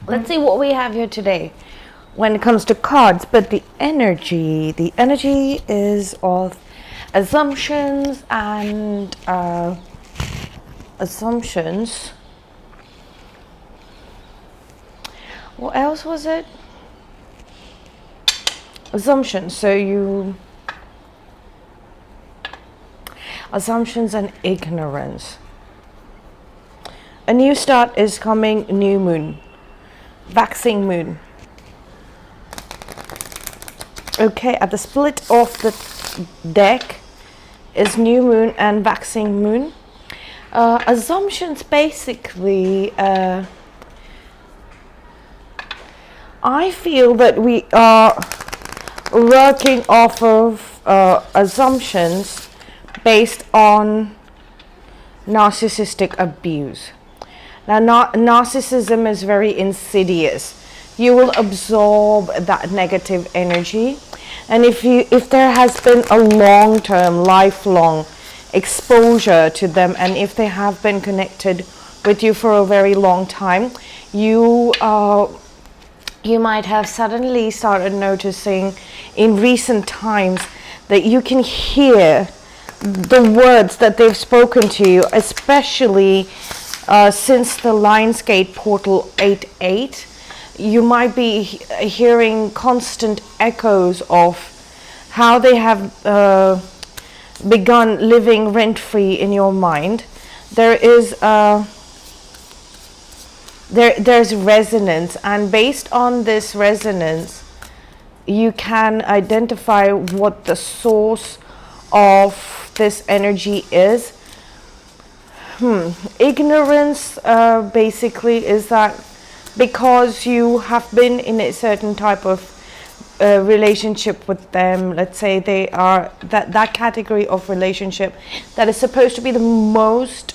Let's see what we have here today when it comes to cards. But the energy is of assumptions and assumptions. What else was it? Assumptions. Assumptions and ignorance. A new start is coming, new moon, waxing moon. Okay, at the split of the deck is new moon and waxing moon. Assumptions basically, I feel that we are working off of assumptions based on narcissistic abuse. Now, narcissism is very insidious. You will absorb that negative energy, and if there has been a long-term, lifelong exposure to them, and if they have been connected with you for a very long time, you might have suddenly started noticing in recent times that you can hear the words that they've spoken to you, especially since the Lionsgate portal 8-8. You might be hearing constant echoes of how they have begun living rent-free in your mind. There's resonance, and based on this resonance, you can identify what the source of this energy is. Ignorance basically is that because you have been in a certain type of relationship with them, let's say they are that category of relationship that is supposed to be the most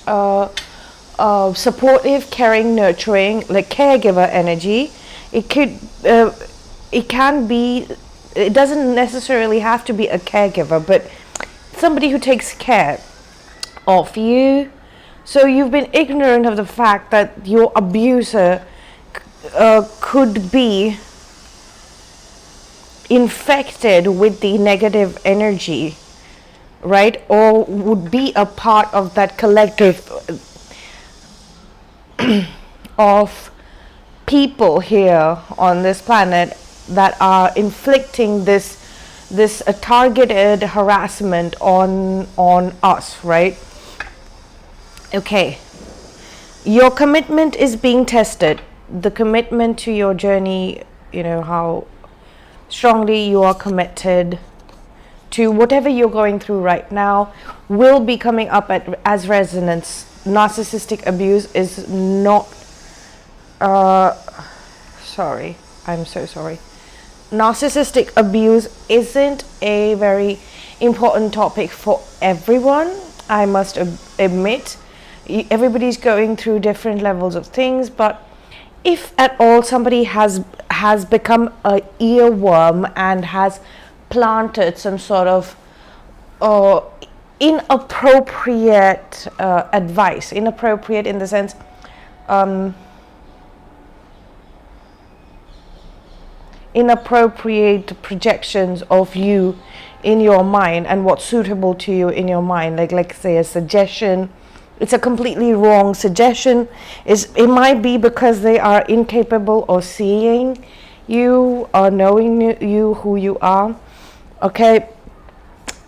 supportive, caring, nurturing, like caregiver energy. It can be, it doesn't necessarily have to be a caregiver, but somebody who takes care of you. So you've been ignorant of the fact that your abuser could be infected with the negative energy, right? Or would be a part of that collective of people here on this planet that are inflicting this targeted harassment on us, right? Okay, your commitment is being tested. The commitment to your journey, how strongly you are committed to whatever you're going through right now, will be coming up as resonance. Narcissistic abuse is not sorry, I'm so sorry. Narcissistic abuse isn't a very important topic for everyone, I must admit. Everybody's going through different levels of things, but if at all somebody has become a earworm and has planted some sort of inappropriate advice, inappropriate in the sense inappropriate projections of you in your mind and what's suitable to you in your mind, like say a suggestion. It's a completely wrong suggestion. It might be because they are incapable of seeing you or knowing you, who you are, okay,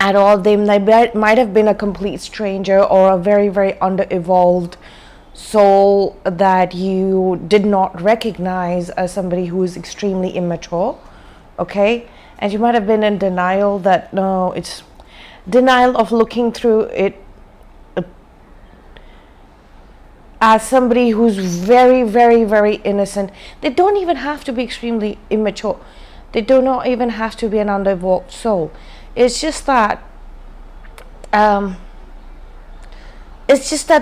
at all. They might have been a complete stranger or a very, very under-evolved soul that you did not recognize as somebody who is extremely immature, okay? And you might have been in denial that, no, it's denial of looking through it as somebody who's very, very, very innocent. They don't even have to be extremely immature. They do not even have to be an under-evolved soul. It's just that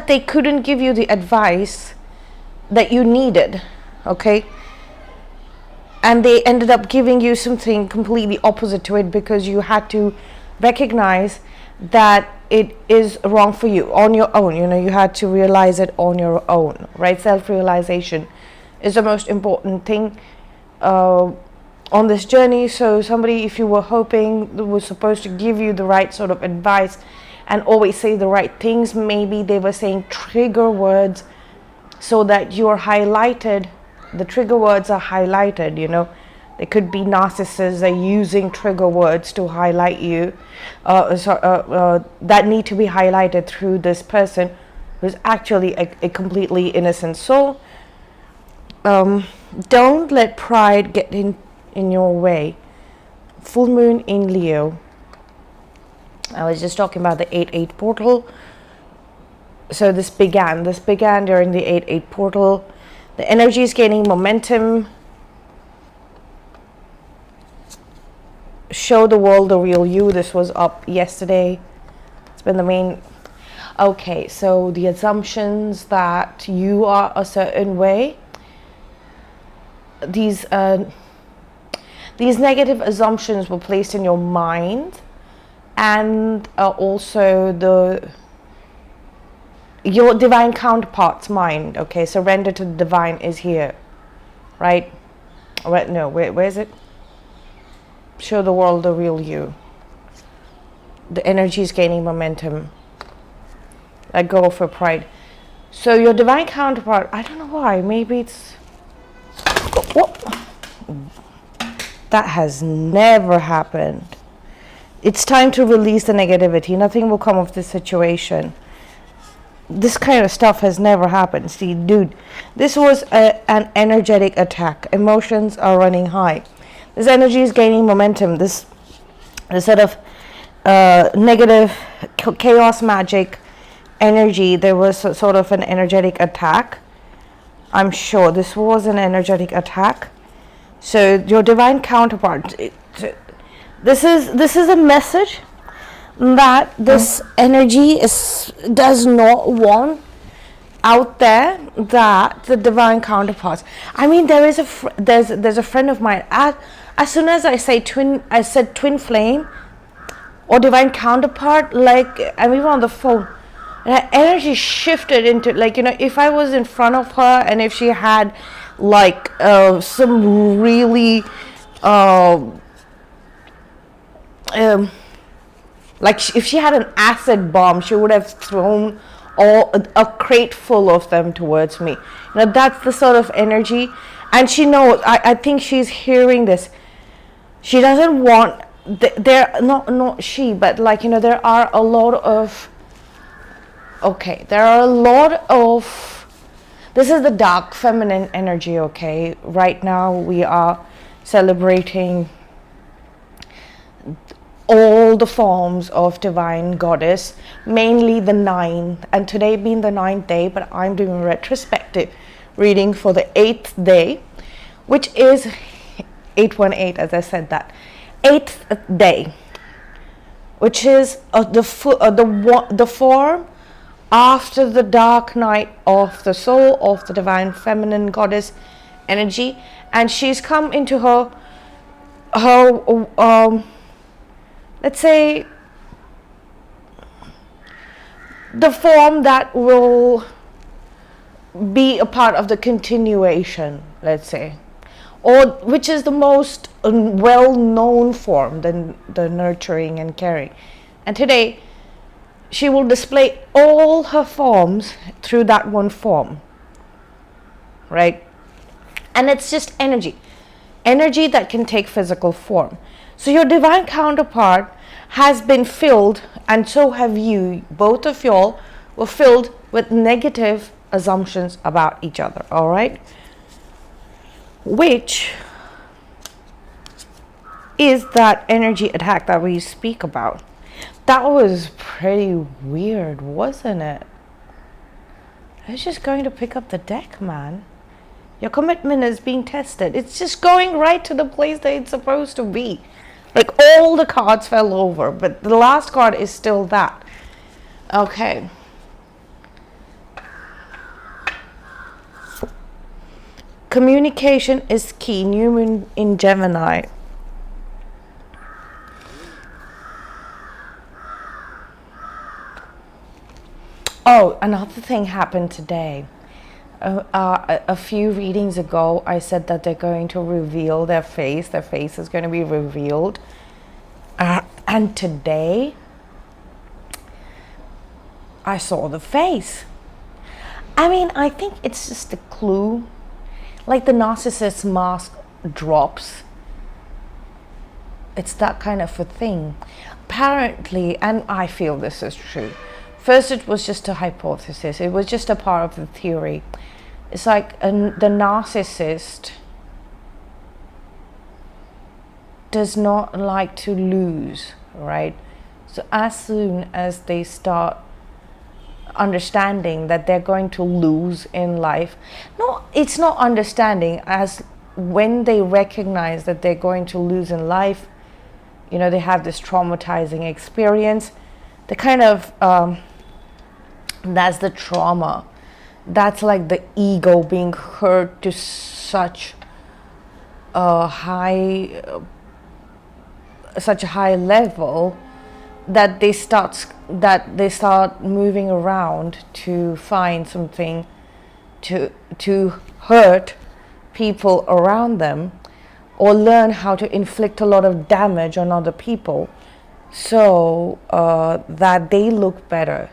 they couldn't give you the advice that you needed, okay? And they ended up giving you something completely opposite to it because you had to recognize that it is wrong for you on your own. You had to realize it on your own, right? Self-realization is the most important thing on this journey. So somebody, if you were hoping, was supposed to give you the right sort of advice and always say the right things, maybe they were saying trigger words so that you are highlighted. The trigger words are highlighted. They could be narcissists. They're using trigger words to highlight you, that need to be highlighted through this person who's actually a completely innocent soul. Don't let pride get in your way. Full moon in Leo. I was just talking about the 8-8 portal. So this began during the 8-8 portal. The energy is gaining momentum. Show the world the real you. This was up yesterday. It's been the main. Okay, so the assumptions that you are a certain way. These negative assumptions were placed in your mind, and also your divine counterpart's mind. Okay, surrender to the divine is here, right? No, where is it? Show the world the real you. The energy is gaining momentum. Let go for pride. So your divine counterpart, I don't know why, maybe it's... What? That has never happened. It's time to release the negativity. Nothing will come of this situation. This kind of stuff has never happened. See, dude, this was an energetic attack. Emotions are running high. This energy is gaining momentum. This sort of negative chaos magic energy. There was sort of an energetic attack. I'm sure this was an energetic attack. So your divine counterpart. This is a message that this energy does not want out there, that the divine counterparts. I mean, there's a friend of mine. As soon as I said twin flame or divine counterpart, like I'm even on the phone, that energy shifted into, like, if I was in front of her and if she had like some really like if she had an acid bomb, she would have thrown a crate full of them towards me. That's the sort of energy. And she knows, I think she's hearing this. She doesn't want, not she, but like, there are a lot of, this is the dark feminine energy, okay? Right now we are celebrating all the forms of divine goddess, mainly the 9th, and today being the 9th day, but I'm doing a retrospective reading for the 8th day, which is 818, as I said that. 8th day, which is the form after the dark night of the soul of the divine feminine goddess energy, and she's come into her let's say the form that will be a part of the continuation, let's say, or which is the most well-known form, the nurturing and caring. And today she will display all her forms through that one form, right? And it's just energy that can take physical form. So your divine counterpart has been filled, and so have you. Both of y'all were filled with negative assumptions about each other, all right? Which is that energy attack that we speak about. That was pretty weird, wasn't it? I was just going to pick up the deck, man. Your commitment is being tested. It's just going right to the place that it's supposed to be. Like, all the cards fell over, but the last card is still that. Okay. Communication is key. New moon in Gemini. Oh, another thing happened today. A few readings ago, I said that they're going to reveal their face. Their face is going to be revealed. And today, I saw the face. I mean, I think it's just a clue. Like the narcissist mask drops. It's that kind of a thing. Apparently, and I feel this is true. First, it was just a hypothesis. It was just a part of the theory. It's like the narcissist does not like to lose, right? So as soon as they start understanding that they're going to lose in life, no, it's not understanding, as when they recognize that they're going to lose in life, they have this traumatizing experience, the kind of that's the trauma. That's like the ego being hurt to such a high level that they start moving around to find something to hurt people around them, or learn how to inflict a lot of damage on other people, so that they look better.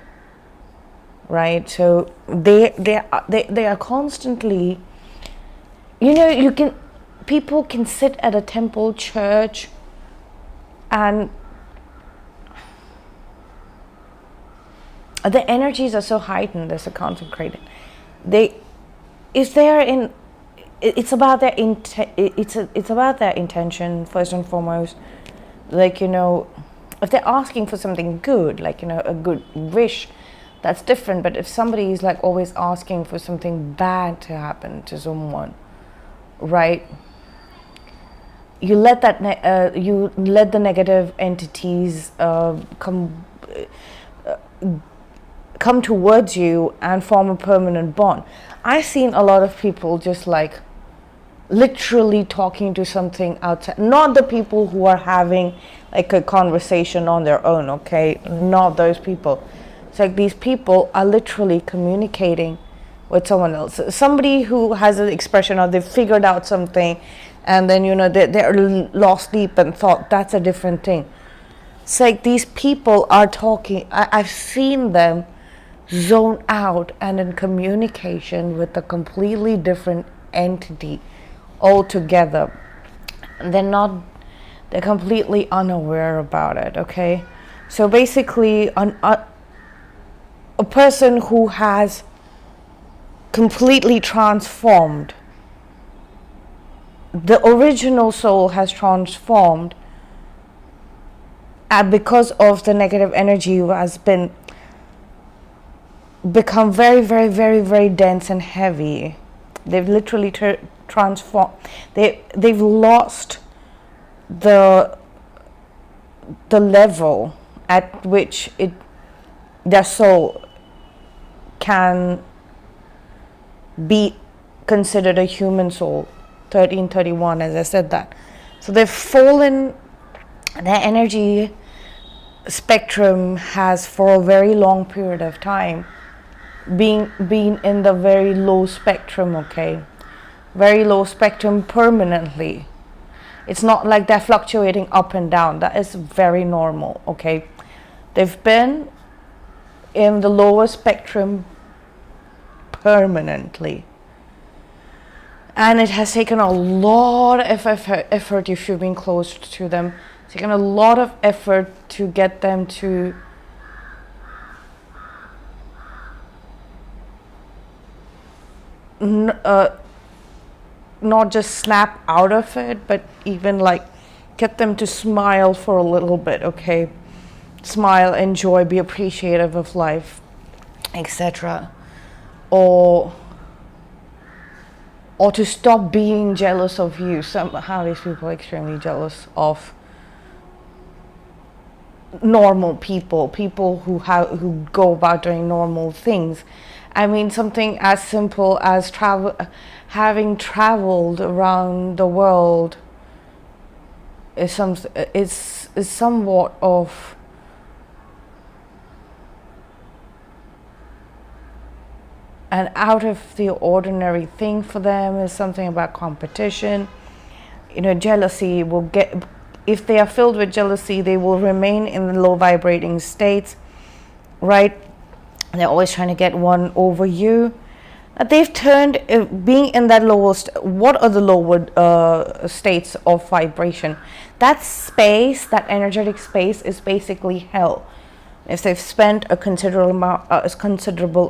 Right, so they are constantly, people can sit at a temple, church, and the energies are so heightened. They're so concentrated. It's about their it's about their intention first and foremost. Like, if they're asking for something good, like a good wish, that's different. But if somebody is like always asking for something bad to happen to someone, right? You let the negative entities come towards you and form a permanent bond. I've seen a lot of people just like literally talking to something outside, not the people who are having like a conversation on their own, okay? Not those people. It's like these people are literally communicating with someone else. Somebody who has an expression or they've figured out something, and then they're lost deep in thought. That's a different thing. It's like these people are talking. I've seen them zone out and in communication with a completely different entity altogether. They're completely unaware about it, okay? So basically, a person who has completely transformed, the original soul has transformed, and because of the negative energy has become very, very, very, very dense and heavy. They've literally transformed. They've lost the level at which their soul can be considered a human soul. 1331, as I said that. So they've fallen. Their energy spectrum has, for a very long period of time, been in the very low spectrum, okay? Very low spectrum permanently. It's not like they're fluctuating up and down. That is very normal, okay? They've been in the lower spectrum permanently. And it has taken a lot of effort if you've been close to them. It's taken a lot of effort to get them to not just snap out of it, but even like get them to smile for a little bit, okay? Smile, enjoy, be appreciative of life, etc. Or to stop being jealous of you. Somehow these people are extremely jealous of normal people who go about doing normal things. I mean, something as simple as having traveled around the world is somewhat of an out of the ordinary thing for them is something about competition. Jealousy will get, if they are filled with jealousy, they will remain in the low vibrating states, right? They're always trying to get one over you. They've turned, being in that what are the lower states of vibration? That space, that energetic space, is basically hell. If they've spent a considerable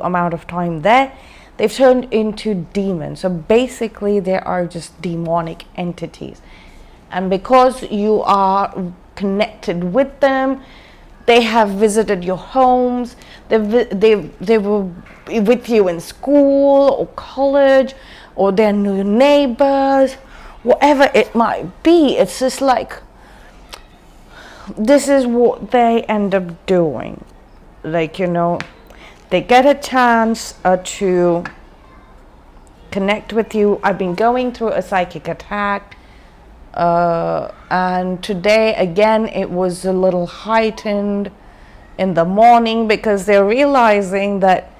amount of time there, they've turned into demons. So basically, they are just demonic entities. And because you are connected with them, they have visited your homes. They were with you in school or college, or they're your neighbors, whatever it might be. It's just like, this is what they end up doing. Like, they get a chance to connect with you. I've been going through a psychic attack. And today, again, it was a little heightened in the morning, because they're realizing that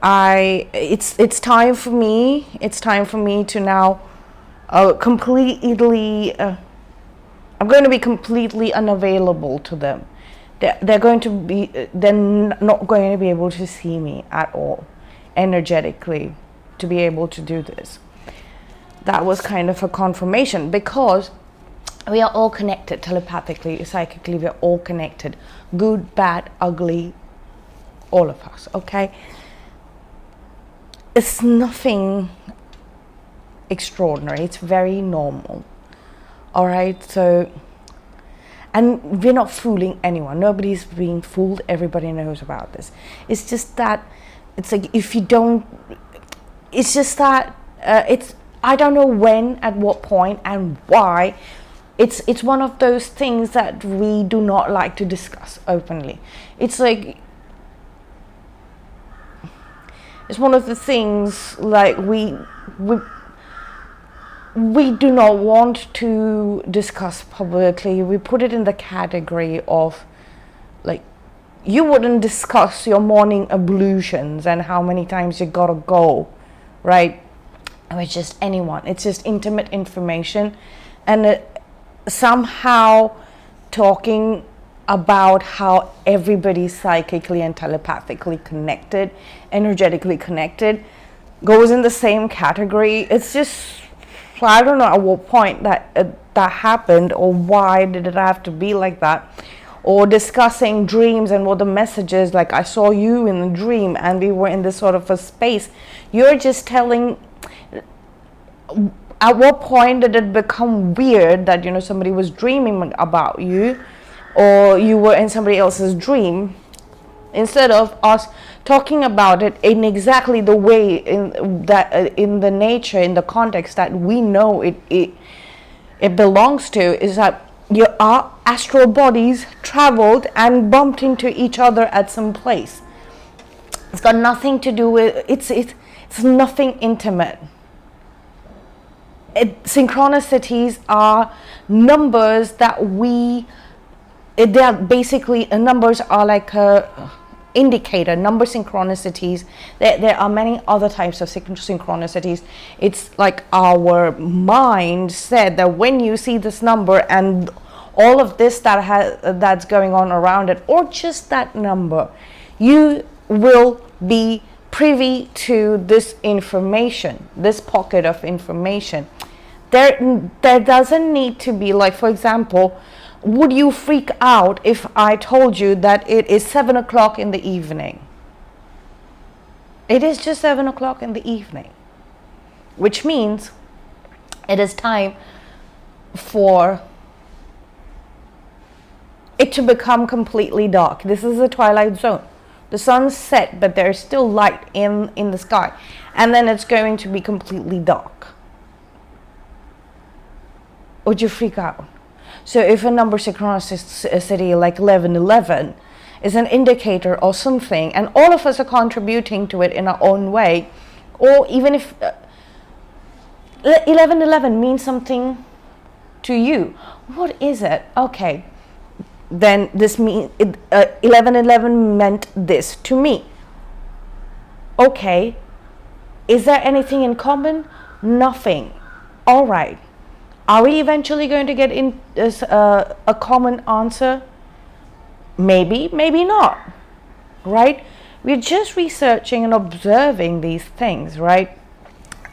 it's time for me. It's time for me to now completely... I'm going to be completely unavailable to them. They're not going to be able to see me at all, energetically, to be able to do this. That was kind of a confirmation, because we are all connected telepathically, psychically. We are all connected, good, bad, ugly, all of us. Okay, it's nothing extraordinary. It's very normal. All right, so, and we're not fooling anyone. Nobody's being fooled. Everybody knows about this. It's just that, it's like, if you don't, it's just that, I don't know when, at what point, and why. It's one of those things that we do not like to discuss openly. It's like, it's one of the things, like, we do not want to discuss publicly. We put it in the category of, like, you wouldn't discuss your morning ablutions and how many times you gotta go, right? With just anyone. It's just intimate information. And somehow talking about how everybody's psychically and telepathically connected, energetically connected, goes in the same category. It's just, I don't know at what point that happened, or why did it have to be like that. Or discussing dreams and what the message is, like, I saw you in a dream and we were in this sort of a space. You're just telling, at what point did it become weird that, somebody was dreaming about you, or you were in somebody else's dream, instead of us talking about it in exactly the way, in the nature, in the context that we know it belongs to, is that our astral bodies traveled and bumped into each other at some place. It's got nothing to do with, it's nothing intimate. Synchronicities are numbers that they are basically, numbers are like a indicator. Number synchronicities, there are many other types of synchronicities. It's like our mind said that when you see this number and all of this that's going on around it, or just that number, you will be privy to this information, this pocket of information. There doesn't need to be, like, for example, would you freak out if I told you that it is 7 o'clock in the evening? It is just 7 o'clock in the evening, which means it is time for it to become completely dark. This is a twilight zone. The sun's set, but there's still light in the sky, and then it's going to be completely dark. Would you freak out? So if a number synchronicity like 1111 is an indicator or something, and all of us are contributing to it in our own way, or even if 1111 means something to you, what is it? Okay, then this means 1111 meant this to me. Okay, Is there anything in common? Nothing. All right. Are we eventually going to get in a common answer? Maybe, maybe not. Right? We're just researching and observing these things, right?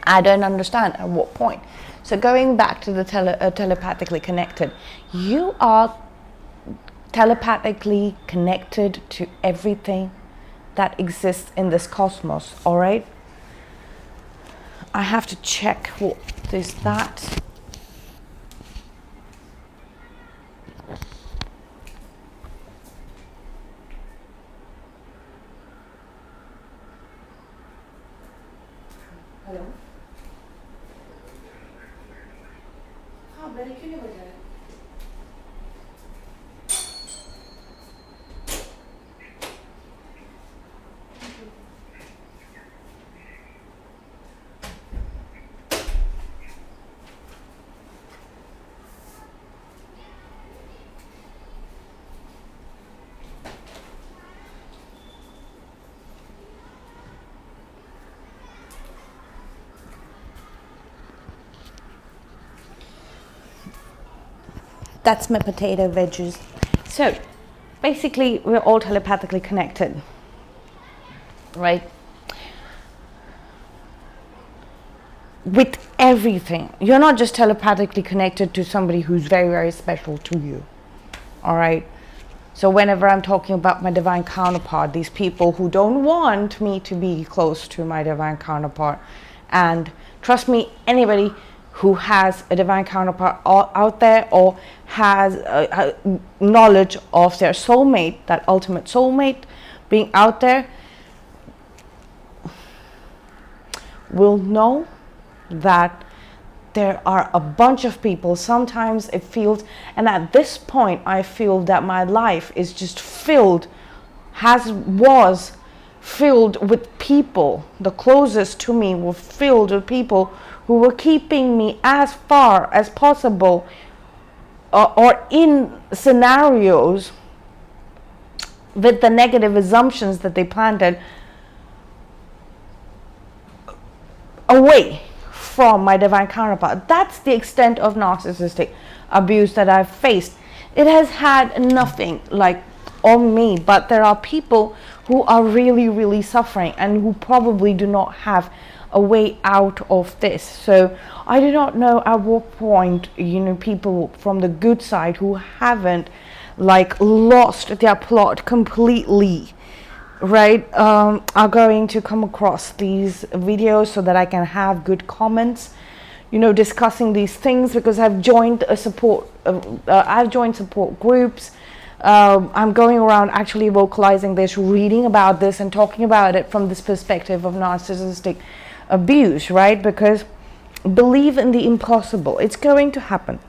I don't understand at what point. So going back to the telepathically connected, you are telepathically connected to everything that exists in this cosmos, all right? I have to check what is that. Hello? हाँ मैंने क्यों नहीं बजाया? That's my potato veggies. So basically we're all telepathically connected, right? With everything. You're not just telepathically connected to somebody who's very, very special to you, all right? So whenever I'm talking about my divine counterpart, these people who don't want me to be close to my divine counterpart, and trust me, anybody who has a divine counterpart out there or has a knowledge of their soulmate, that ultimate soulmate being out there, will know that there are a bunch of people. Sometimes it feels, and at this point I feel that my life is just filled, was filled with people. The closest to me were filled with people who were keeping me as far as possible or in scenarios with the negative assumptions that they planted away from my divine counterpart. That's the extent of narcissistic abuse that I've faced. It has had nothing like on me, but there are people who are really, really suffering and who probably do not have a way out of this. So I do not know at what point, people from the good side who haven't like lost their plot completely, right, are going to come across these videos so that I can have good comments, discussing these things, because I've joined support groups. I'm going around actually vocalizing this, reading about this, and talking about it from this perspective of narcissistic abuse, right? Because believe in the impossible. It's going to happen.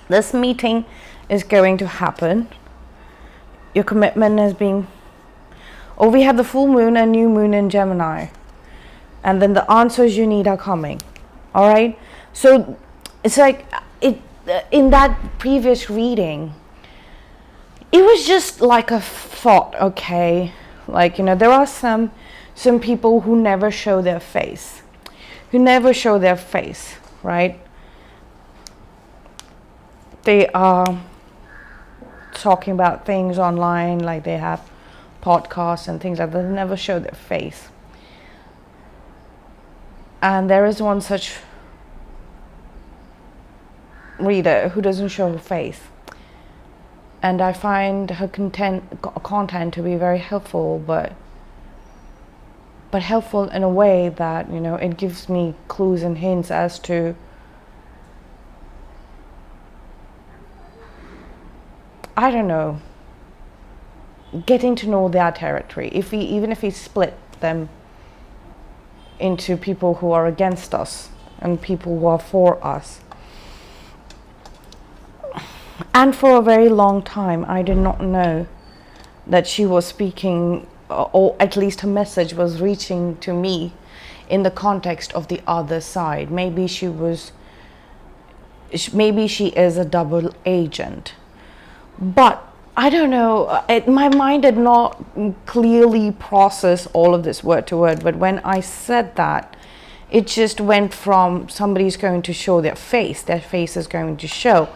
This meeting is going to happen. Your commitment is being... Oh, we have the full moon and new moon in Gemini. And then the answers you need are coming. All right? So it's like in that previous reading, it was just like a thought, okay? Like, there are some people who never show their face. Right? They are talking about things online, like they have podcasts and things like that. They never show their face. And there is one such reader who doesn't show her face. And I find her content to be very helpful, but helpful in a way that, it gives me clues and hints as to, I don't know, getting to know their territory. Even if we split them into people who are against us and people who are for us. And for a very long time, I did not know that she was speaking, or at least her message was reaching to me in the context of the other side. Maybe she is a double agent. But I don't know, my mind did not clearly process all of this word to word, but when I said that, It just went from somebody's going to show their face is going to show,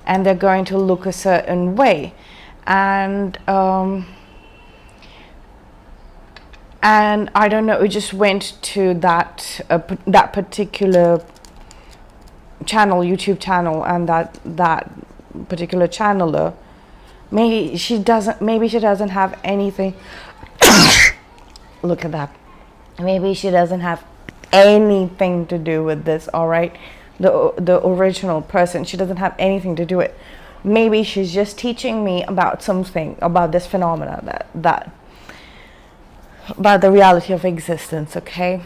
and they're going to look a certain way, and I don't know, it just went to that particular channel, YouTube channel, and that particular channeler. Maybe she doesn't have anything. Look at that. Maybe she doesn't have anything to do with this, all right? The original person, she doesn't have anything to do with it. Maybe she's just teaching me about something, about this phenomena, that about the reality of existence, okay?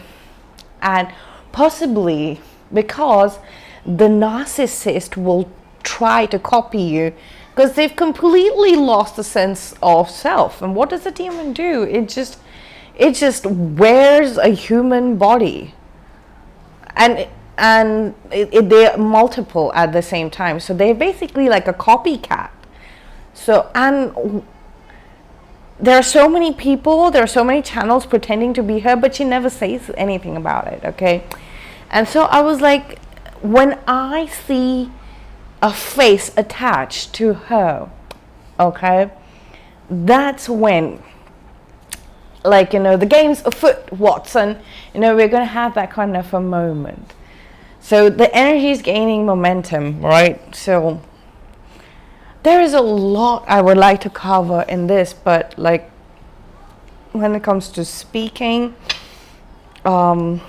And possibly because the narcissist will try to copy you, because they've completely lost the sense of self. And what does a demon do? It just wears a human body, and they're multiple at the same time, so they're basically like a copycat. So, and there are so many people, there are so many channels pretending to be her, but she never says anything about it, okay? And so I was like, when I see a face attached to her, okay, that's when, like, the game's afoot, Watson. We're going to have that kind of a moment. So the energy is gaining momentum, right? So there is a lot I would like to cover in this, but like when it comes to speaking, and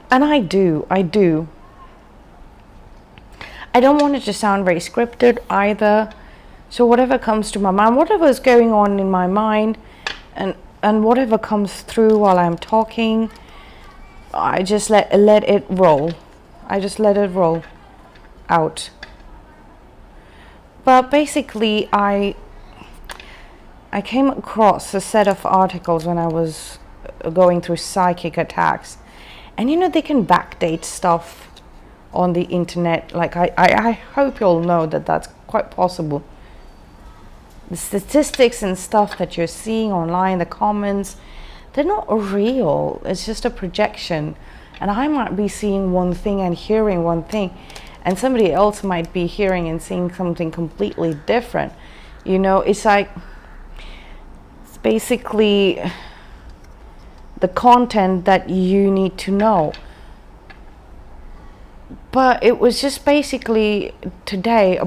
I don't want it to sound very scripted either. So whatever comes to my mind, whatever is going on in my mind, and whatever comes through while I'm talking, I just let it roll. I just let it roll out. But basically, I came across a set of articles when I was going through psychic attacks, and they can backdate stuff on the internet. Like I hope you'll know that that's quite possible. The statistics and stuff that you're seeing online, the comments, they're not real. It's just a projection. And I might be seeing one thing and hearing one thing, and somebody else might be hearing and seeing something completely different. It's like, it's basically the content that you need to know. But it was just basically today,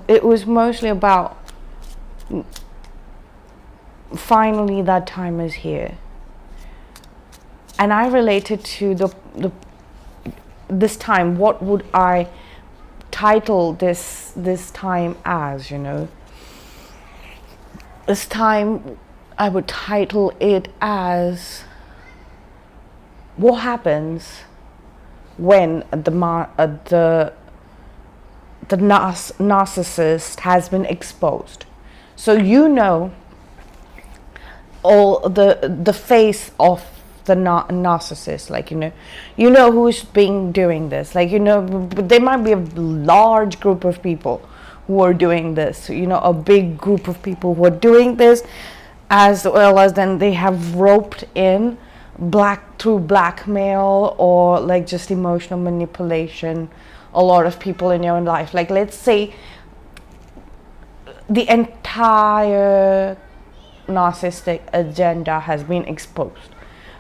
it was mostly about finally that time is here. And I related to this time. What would I title this time as? This time I would title it as what happens when the narcissist has been exposed. So all the face of the narcissist, like who's doing this, like there might be a large group of people who are doing this, a big group of people who are doing this, as well as then they have roped in through blackmail or like just emotional manipulation a lot of people in your life. Like, let's say the entire narcissistic agenda has been exposed.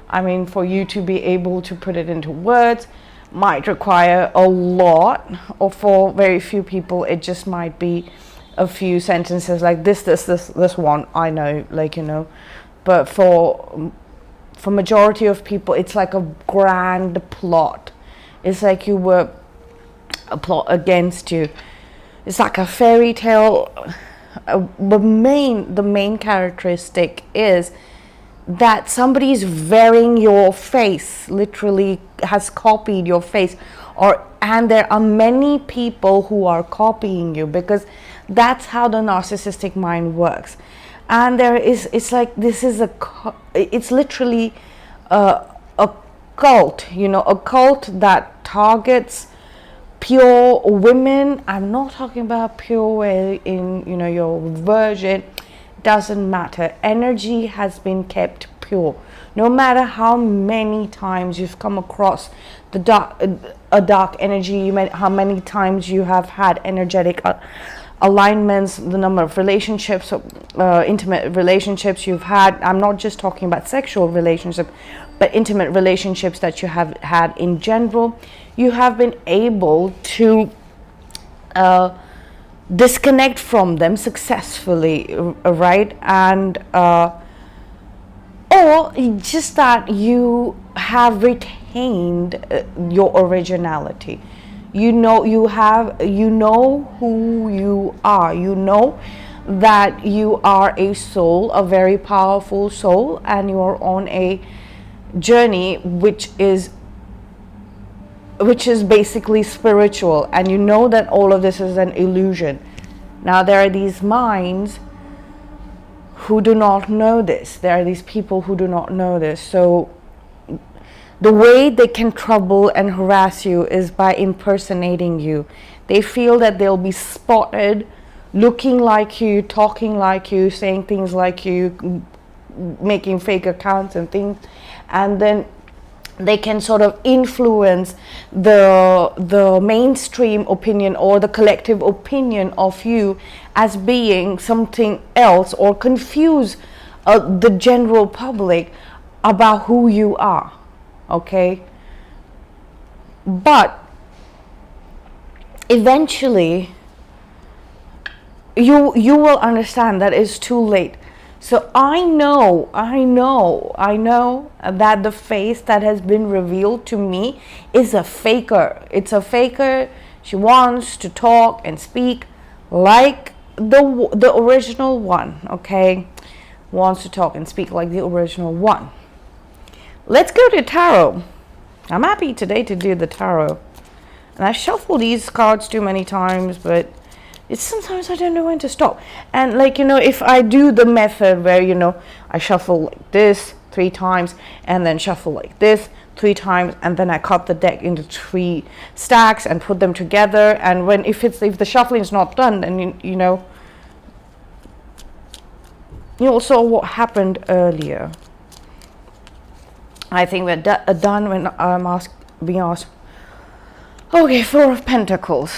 I mean, for you to be able to put it into words might require a lot, or for very few people it just might be a few sentences like this one, I know, like, but for majority of people it's like a grand plot. It's like you were a plot against you. It's like a fairy tale. The main characteristic is that somebody's wearing your face, literally has copied your face, and there are many people who are copying you, because that's how the narcissistic mind works. And it's like, it's literally a cult, a cult that targets pure women. I'm not talking about pure in your virgin, doesn't matter. Energy has been kept pure. No matter how many times you've come across a dark energy, how many times you have had energetic alignments, the number of relationships, intimate relationships you've had. I'm not just talking about sexual relationships, but intimate relationships that you have had in general. You have been able to disconnect from them successfully, right? And or just that you have retained your originality. You know who you are. You know that you are a soul, a very powerful soul, and you are on a journey which is basically spiritual, and you know that all of this is an illusion. Now there are these minds who do not know this. There are these people who do not know this. So the way they can trouble and harass you is by impersonating you. They feel that they'll be spotted looking like you, talking like you, saying things like you, making fake accounts and things, and then they can sort of influence the mainstream opinion or the collective opinion of you as being something else, or confuse the general public about who you are. Okay, but eventually you will understand that it's too late. So I know that the face that has been revealed to me is a faker. It's a faker. She wants to talk and speak like the original one, okay? Wants to talk and speak like the original one. Let's go to tarot. I'm happy today to do the tarot. And I shuffle these cards too many times, but it's sometimes I don't know when to stop. And like, if I do the method where, I shuffle like this 3 times and then shuffle like this 3 times, and then I cut the deck into 3 stacks and put them together. And if the shuffling is not done, then you saw what happened earlier. I think we're done when I'm being asked. Okay, 4 of Pentacles.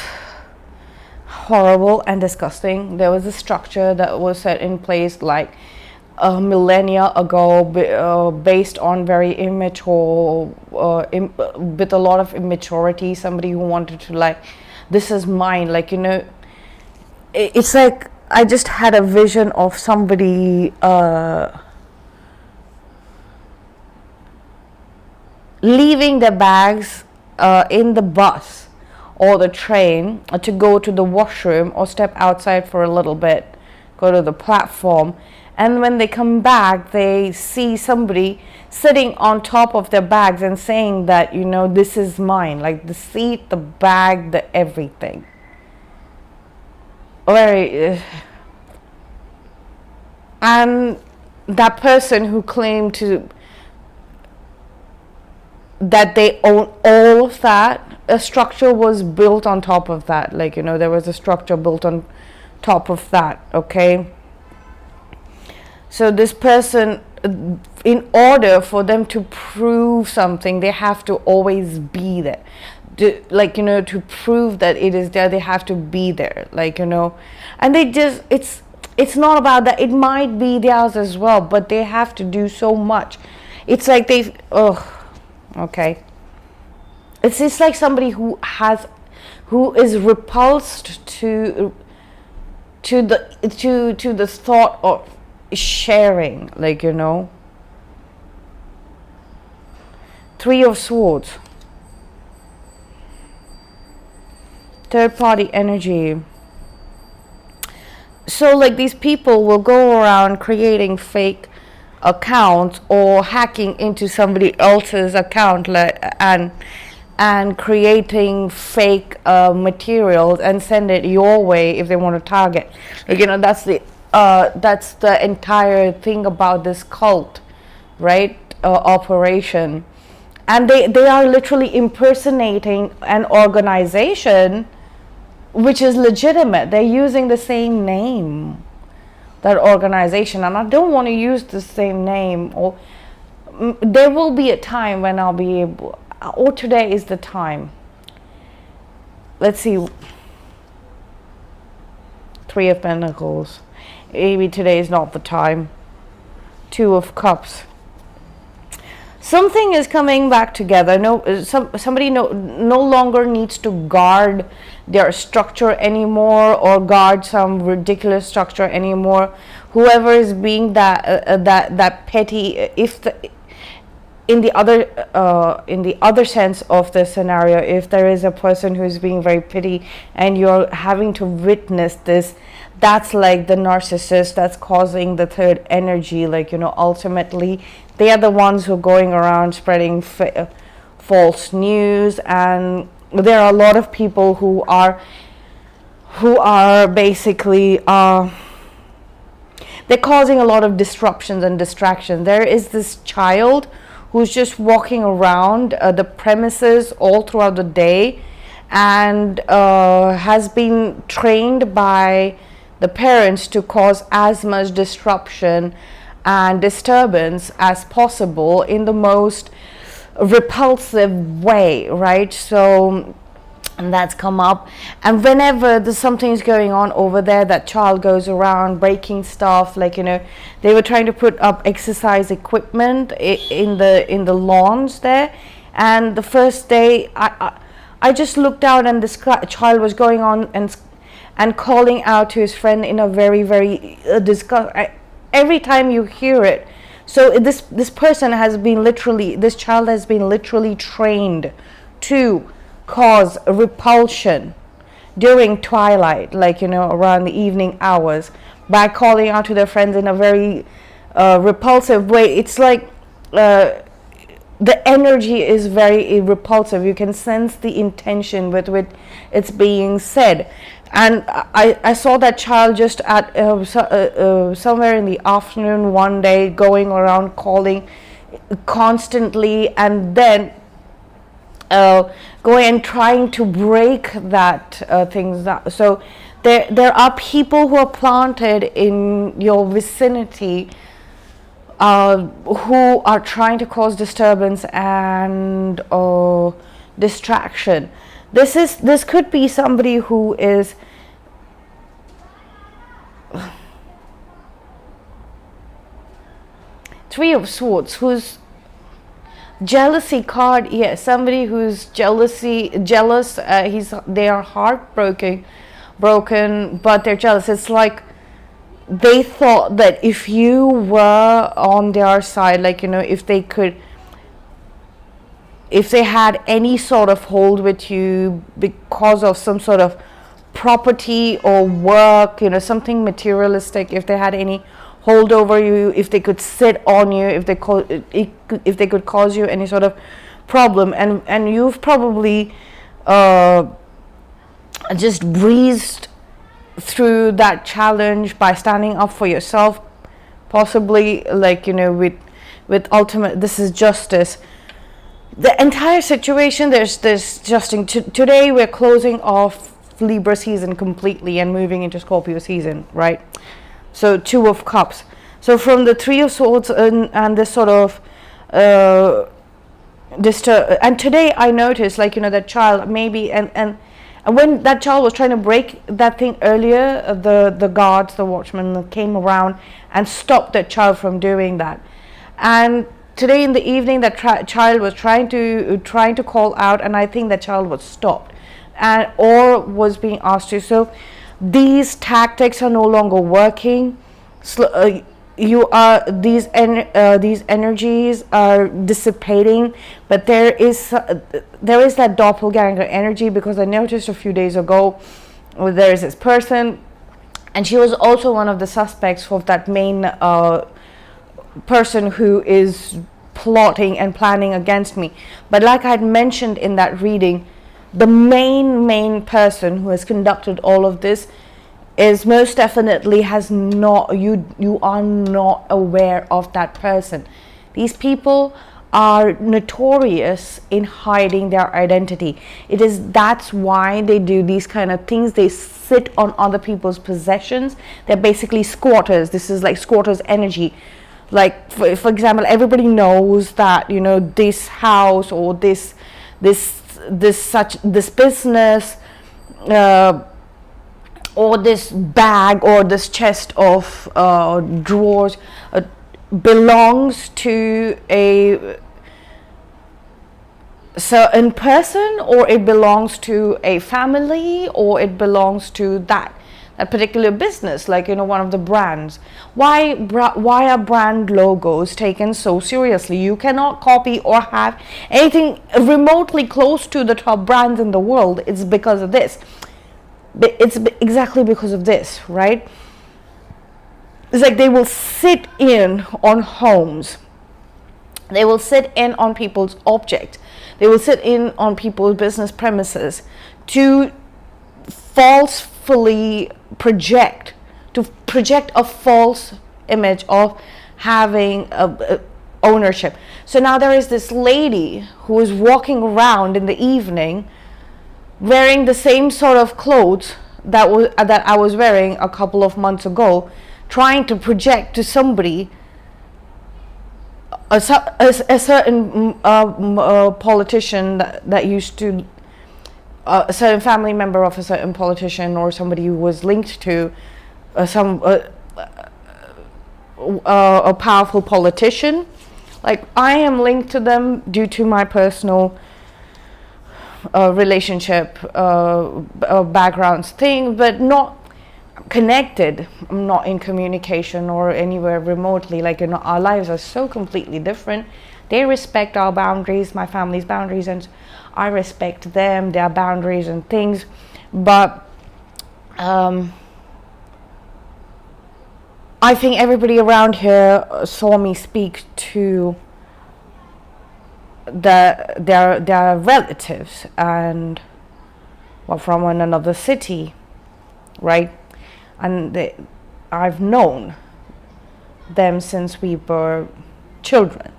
Horrible and disgusting. There was a structure that was set in place like a millennia ago, based on very immature, with a lot of immaturity. Somebody who wanted to this is mine. It's like I just had a vision of somebody leaving their bags in the bus or the train to go to the washroom or step outside for a little bit, go to the platform, and when they come back they see somebody sitting on top of their bags and saying that this is mine, like the seat, the bag, the everything. And that person who claimed that they own all of that, a structure was built on top of that. There was a structure built on top of that, okay? So this person, in order for them to prove something, they have to always be there. To prove that it is there, they have to be there, and they just, it's not about that. It might be theirs as well, but they have to do so much. It's like okay. It's like somebody who is repulsed to the thought of sharing, 3 of Swords. Third party energy. So these people will go around creating fake accounts or hacking into somebody else's account and creating fake materials and send it your way if they want to target. That's the entire thing about this cult, right? Operation. And they are literally impersonating an organization which is legitimate. They're using the same name, that organization, and I don't want to use the same name, or there will be a time when I'll be able, or today is the time. Let's see. Three of Pentacles. Maybe today is not the time. Two of Cups. Something is coming back together. Somebody no longer needs to guard their structure anymore, or guard some ridiculous structure anymore. Whoever is being that petty, in the other sense of the scenario, if there is a person who is being very petty and you're having to witness this, that's like the narcissist that's causing the third energy. Like, ultimately they are the ones who are going around spreading false news, and there are a lot of people who are basically they're causing a lot of disruptions and distractions. There is this child who's just walking around the premises all throughout the day, and has been trained by the parents to cause as much disruption and disturbance as possible in the most repulsive way, right? So, and that's come up, and whenever there's something's going on over there, that child goes around breaking stuff. Like, they were trying to put up exercise equipment in the lawns there, and the first day I just looked out, and this child was going on and calling out to his friend in a very, very every time you hear it. So this child has been literally trained to cause repulsion during twilight, like, around the evening hours, by calling out to their friends in a very repulsive way. It's like the energy is very repulsive. You can sense the intention with which it's being said. And I saw that child just at somewhere in the afternoon one day, going around calling constantly, and then going and trying to break that things. So there are people who are planted in your vicinity who are trying to cause disturbance and distraction. This could be somebody who is Three of Swords, who's jealousy card. Yes, somebody who's jealous. They are heartbroken, but they're jealous. It's like they thought that if you were on their side, like, if they had any sort of hold with you because of some sort of property or work, something materialistic, if they had any hold over you, if they could sit on you, if they could cause you any sort of problem, and you've probably just breezed through that challenge by standing up for yourself, possibly, like, with ultimate, this is justice. The entire situation, there's justing. Today we're closing off Libra season completely and moving into Scorpio season, right? So Two of Cups. So from the Three of Swords and this sort of and today I noticed, like, that child maybe, and when that child was trying to break that thing earlier, the guards, the watchmen came around and stopped that child from doing that. And today in the evening, that child was trying to call out, and I think that child was stopped, or was being asked to. So these tactics are no longer working. These energies are dissipating, but there is that doppelganger energy, because I noticed a few days ago there is this person, and she was also one of the suspects of that main person who is plotting and planning against me. But like I had mentioned in that reading, the main person who has conducted all of this is most definitely you are not aware of that person. These people are notorious in hiding their identity. That's why they do these kind of things. They sit on other people's possessions. They're basically squatters. This is like squatters energy. Like for example, everybody knows that, you know, this house or this business, or this bag or this chest of drawers belongs to a certain person, or it belongs to a family, or it belongs to that particular business, like, you know, one of the brands. Why are brand logos taken so seriously? You cannot copy or have anything remotely close to the top brands in the world. It's because of this. It's exactly because of this, right? It's like they will sit in on homes, they will sit in on people's objects, they will sit in on people's business premises to falsely project a false image of having a ownership. So now there is this lady who is walking around in the evening wearing the same sort of clothes that I was wearing a couple of months ago, trying to project to somebody a certain politician that used to, a certain family member of a certain politician, or somebody who was linked to a powerful politician. Like, I am linked to them due to my personal relationship backgrounds thing, but not connected. I'm not in communication or anywhere remotely. Like, you know, our lives are so completely different. They respect our boundaries, my family's boundaries, and I respect them, their boundaries and things. But I think everybody around here saw me speak to their relatives, and from another city, right? And I've known them since we were children.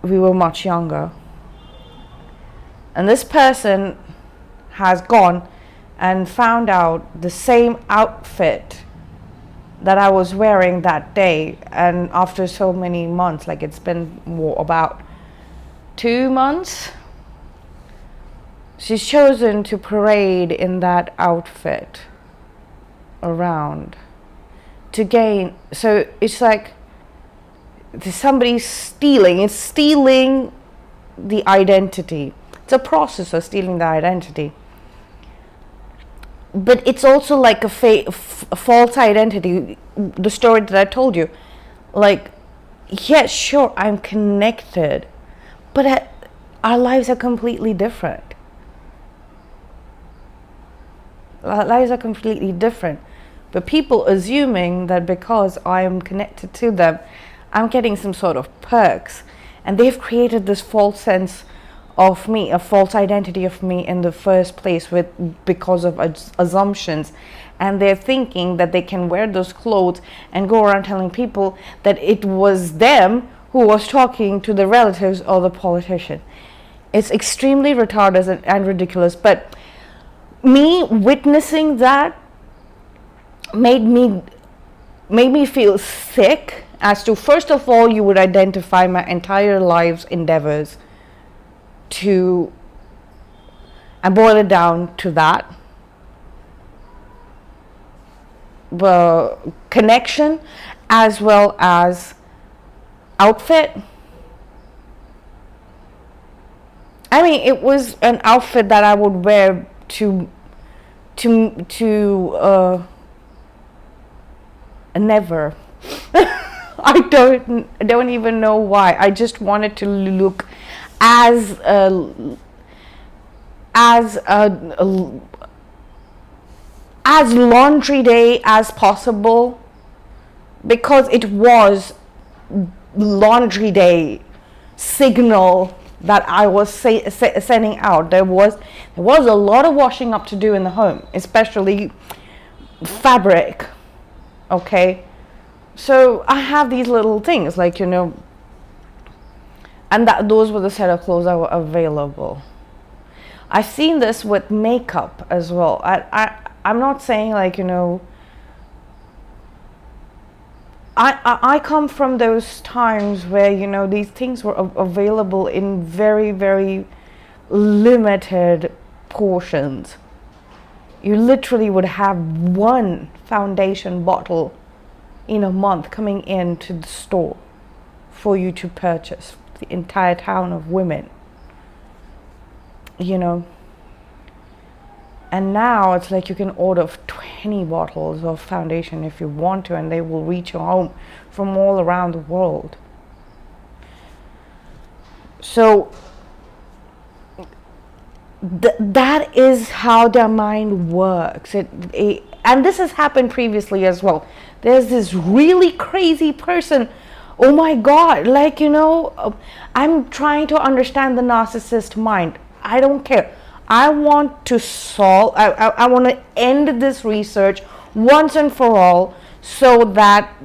We were much younger. And this person has gone and found out the same outfit that I was wearing that day, and after so many months, like it's been about 2 months, she's chosen to parade in that outfit around to gain. So it's like somebody's stealing the identity. It's a process of stealing the identity, but it's also like a false identity. The story that I told you, like, yeah, sure, I'm connected, but our lives are completely different. Our lives are completely different. But people assuming that because I am connected to them, I'm getting some sort of perks, and they've created this false sense of me, a false identity of me in the first place because of assumptions. And they're thinking that they can wear those clothes and go around telling people that it was them who was talking to the relatives or the politician. It's extremely retarded and ridiculous. But me witnessing that made me feel sick as to, first of all, you would identify my entire life's endeavors and boil it down to that. Connection as well as outfit. I mean, it was an outfit that I would wear to never. I don't even know why. I just wanted to look as laundry day as possible, because it was laundry day signal that I was sending out. There was a lot of washing up to do in the home, especially fabric. Okay, so I have these little things, like, you know, and those were the set of clothes that were available. I've seen this with makeup as well. I'm not saying, like, you know, I come from those times where, you know, these things were available in very, very limited portions. You literally would have one foundation bottle in a month coming into the store for you to purchase. The entire town of women, you know. And now it's like you can order 20 bottles of foundation if you want to, and they will reach your home from all around the world. So that is how their mind works. And this has happened previously as well. There's this really crazy person. Oh my God, like, you know, I'm trying to understand the narcissist mind. I don't care. I want to solve, I want to end this research once and for all, so that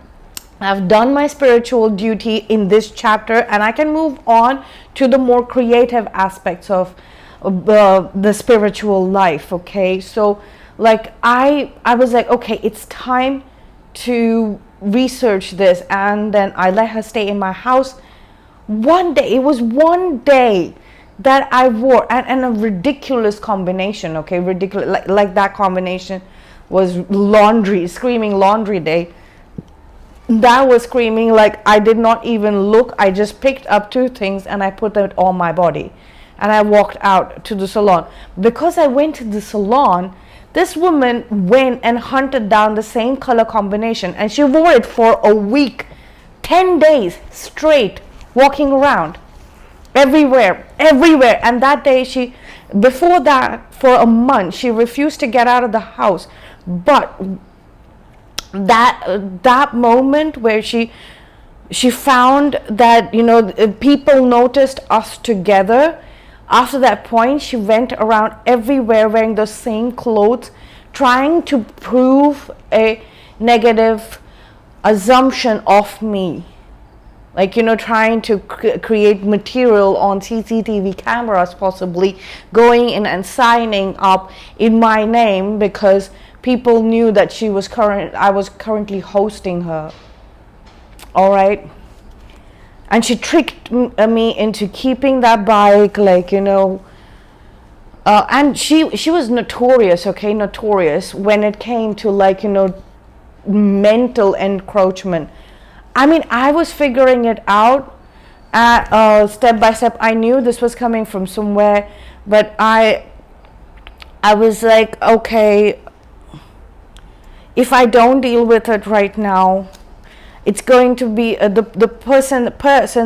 I've done my spiritual duty in this chapter and I can move on to the more creative aspects of the spiritual life. Okay, so like I was like, okay, it's time to research this. And then I let her stay in my house. One day, it was one day that I wore, and a ridiculous combination. Okay, ridiculous, like that combination was laundry, screaming laundry day. That was screaming like I did not even look. I just picked up two things and I put it on my body and I walked out to the salon. Because I went to the salon, this woman went and hunted down the same color combination and she wore it for a week, 10 days straight, walking around everywhere. And that day before that, for a month, she refused to get out of the house. But that moment where she found that, you know, people noticed us together, after that point she went around everywhere wearing those same clothes, trying to prove a negative assumption of me. Like, you know, trying to create material on CCTV cameras, possibly going in and signing up in my name because people knew that I was currently hosting her. All right. And she tricked me into keeping that bike, like, you know. And she was notorious, okay, notorious when it came to, like, you know, mental encroachment. I mean, I was figuring it out step by step. I knew this was coming from somewhere, but I was like, okay, if I don't deal with it right now, it's going to be the person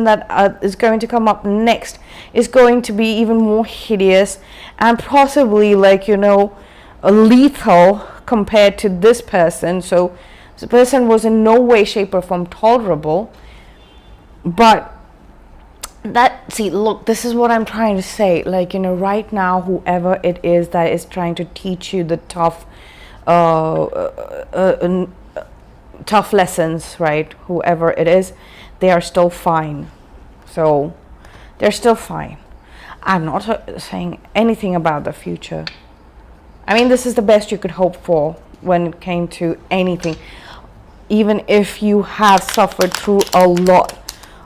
that is going to come up next is going to be even more hideous and possibly, like, you know, lethal compared to this person. So the person was in no way, shape or form tolerable. But look, this is what I'm trying to say. Like, you know, right now, whoever it is that is trying to teach you the tough lessons, right? Whoever it is, they are still fine. So they're still fine. I'm not saying anything about the future. I mean, this is the best you could hope for when it came to anything. Even if you have suffered through a lot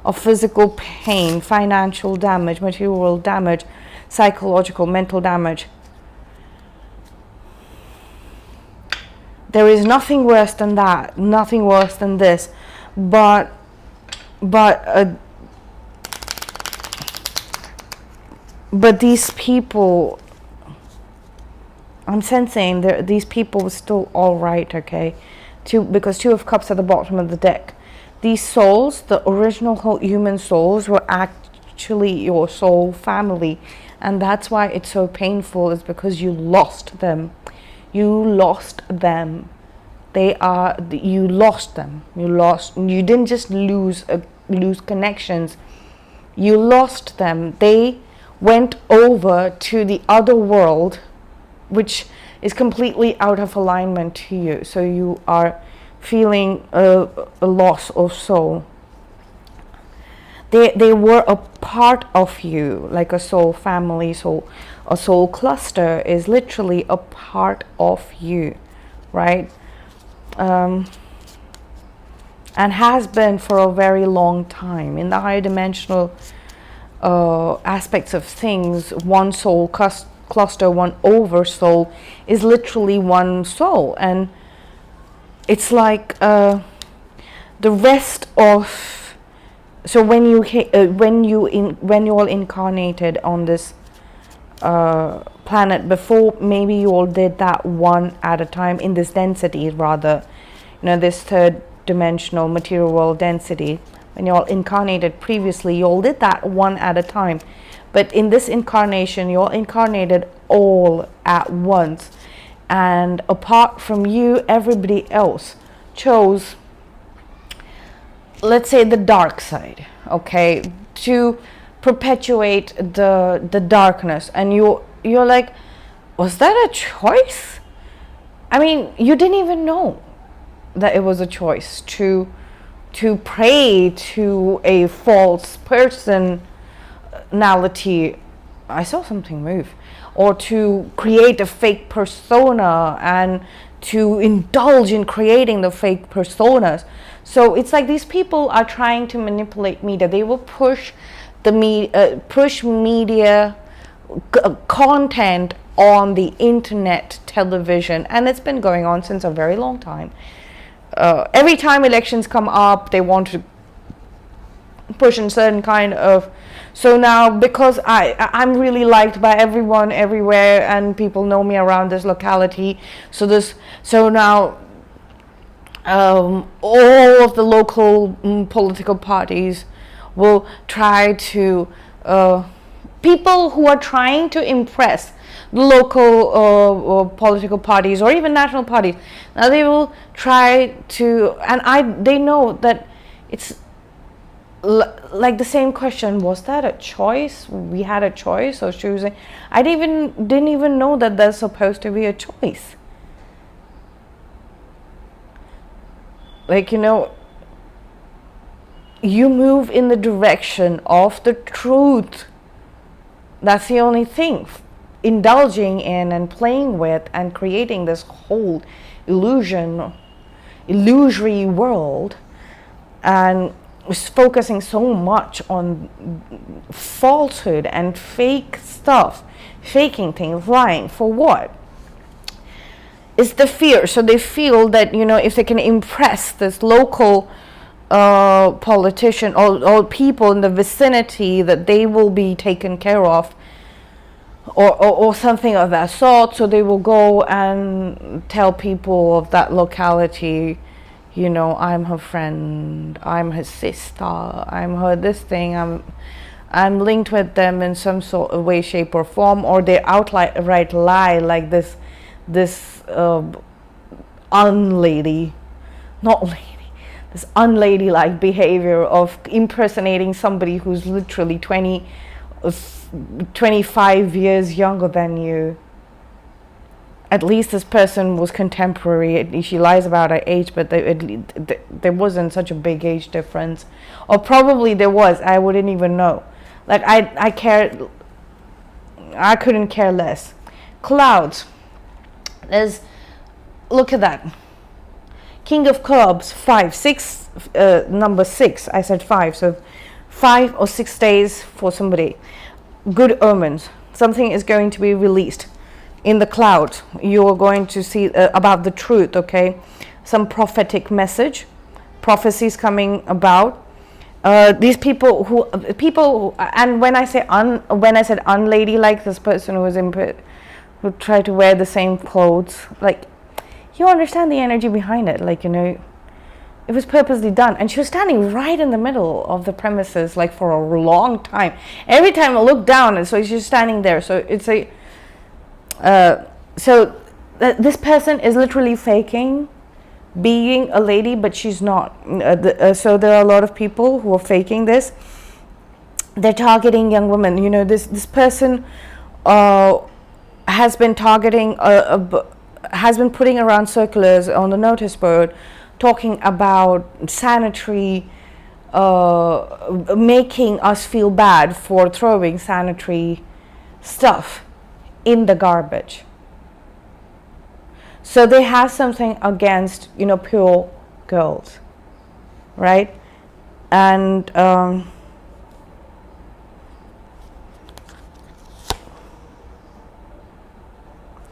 of physical pain, financial damage, material damage, psychological, mental damage, there is nothing worse than that, nothing worse than this. But these people, I'm sensing these people were still all right, okay? Because Two of Cups at the bottom of the deck. These souls, the original human souls, were actually your soul family, and that's why it's so painful. Is because you lost them. You lost them. You lost them. You didn't just lose connections. You lost them. They went over to the other world, which is completely out of alignment to you. So you are feeling a loss of soul. They were a part of you, like a soul family. So a soul cluster is literally a part of you, right? and has been for a very long time. In the higher dimensional aspects of things, one soul cluster, one oversoul is literally one soul, and it's like the rest of. So when you're incarnated on this planet, before, maybe you all did that one at a time in this density, rather, this third dimensional material world density. When you all incarnated previously, you all did that one at a time, but in this incarnation, you all incarnated all at once, and apart from you, everybody else chose, let's say, the dark side, okay, to perpetuate the darkness. And you're like, was that a choice? I mean, you didn't even know that it was a choice to pray to a false personality. I saw something move. Or to create a fake persona and to indulge in creating the fake personas. So it's like these people are trying to manipulate media. They will push media content on the internet, television, and it's been going on since a very long time. Every time elections come up, they want to push in certain kind of. So now, because I'm really liked by everyone everywhere, and people know me around this locality, so now all of the local political parties will try to, people who are trying to impress the local political parties or even national parties, now they will try to, and they know that it's like the same question, was that a choice? We had a choice of choosing. I didn't even know that there's supposed to be a choice. Like, you move in the direction of the truth. That's the only thing. Indulging in and playing with and creating this whole illusory world, and focusing so much on falsehood and fake stuff, faking things, lying for what? It's the fear. So they feel that, if they can impress this local politician or people in the vicinity, that they will be taken care of, or something of that sort. So they will go and tell people of that locality, I'm her friend, I'm her sister, I'm her this thing, I'm linked with them in some sort of way, shape, or form. Or they outright lie, like this unladylike behavior of impersonating somebody who's literally 25 years younger than you. At least this person was contemporary. She lies about her age, but there wasn't such a big age difference, or probably there was. I wouldn't even know. Like I couldn't care less. Clouds. Look at that. King of Clubs, 5, 6, number 6. I said 5, so 5 or 6 days for somebody. Good omens. Something is going to be released in the cloud. You're going to see about the truth, okay? Some prophetic message, prophecies coming about. These people, and when I said unladylike, this person who tried to wear the same clothes, like, you understand the energy behind it, like, it was purposely done. And she was standing right in the middle of the premises, like, for a long time. Every time I looked down, and so she's standing there. So it's a this person is literally faking being a lady, but she's not. So there are a lot of people who are faking this. They're targeting young women. This person has been targeting, has been putting around circulars on the notice board, talking about sanitary, making us feel bad for throwing sanitary stuff in the garbage. So they have something against, pure girls. right? And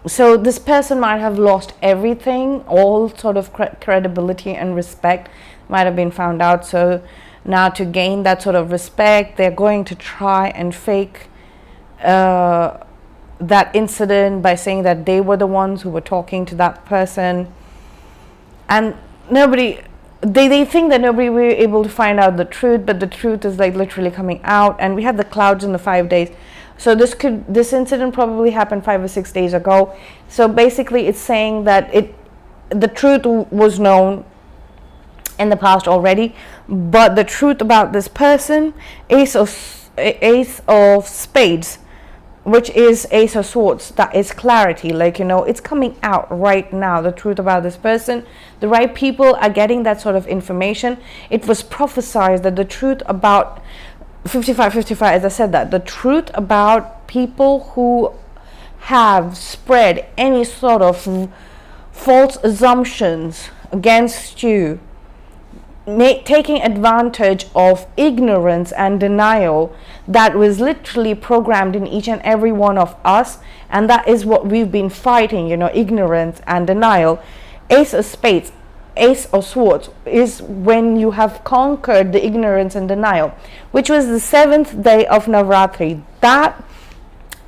so this person might have lost everything, all sort of credibility and respect might have been found out. So now to gain that sort of respect, they're going to try and fake that incident by saying that they were the ones who were talking to that person. And nobody, they think that nobody will be able to find out the truth, but the truth is like literally coming out. And we have the clouds in the 5 days. So this incident probably happened 5 or 6 days ago. So basically it's saying that the truth was known in the past already, but the truth about this person, Ace of Spades, which is Ace of Swords, that is clarity. Like, it's coming out right now, the truth about this person. The right people are getting that sort of information. It was prophesied that the truth about 55, as I said, that the truth about people who have spread any sort of false assumptions against you, taking advantage of ignorance and denial that was literally programmed in each and every one of us, and that is what we've been fighting, ignorance and denial. Ace of Spades, Ace of Swords is when you have conquered the ignorance and denial, which was the 7th day of Navratri. That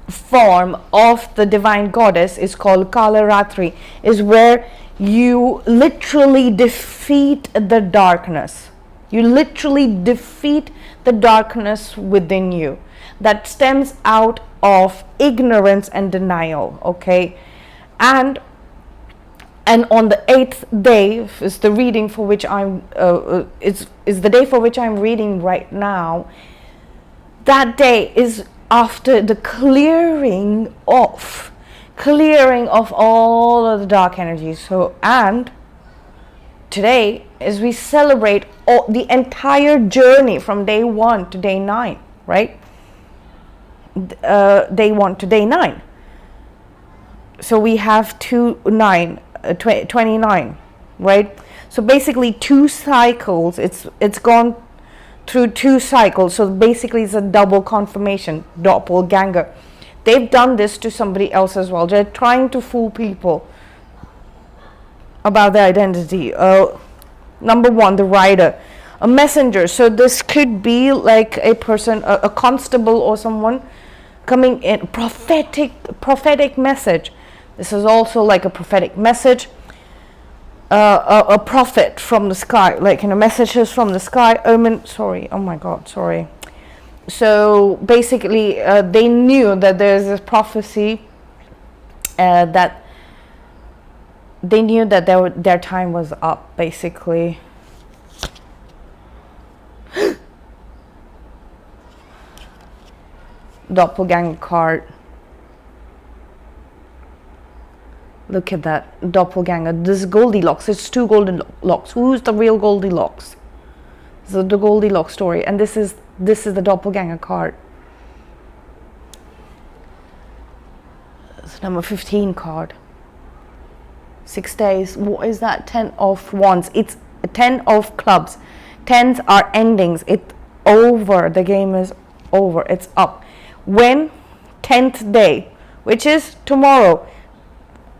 form of the divine goddess is called Kalaratri, is where you literally defeat the darkness. You literally defeat the darkness within you that stems out of ignorance and denial, okay? And on the 8th day is the reading for which I'm is the day for which I'm reading right now. That day is after the clearing of all of the dark energies. So, and today is we celebrate the entire journey from day 1 to day 9, right? Day 1 to day 9. So we have 29, right? So basically 2 cycles. It's gone through 2 cycles. So basically it's a double confirmation, doppelganger. They've done this to somebody else as well. They're trying to fool people about their identity. Number 1, the rider, a messenger. So this could be like a person, a constable or someone coming in, prophetic message. This is also like a prophetic message, a prophet from the sky, like messages from the sky, omen. Sorry, oh my God, sorry. So basically, they knew that there's this prophecy, that they knew that their time was up, basically. Doppelganger card. Look at that, doppelganger. This is Goldilocks. It's 2 Goldilocks. Who's the real Goldilocks? This is the Goldilocks story, and this is the doppelganger card. It's number 15 card. 6 days. What is that? 10 of Wands. It's 10 of Clubs. 10s are endings. It's over. The game is over. It's up. When 10th day, which is tomorrow,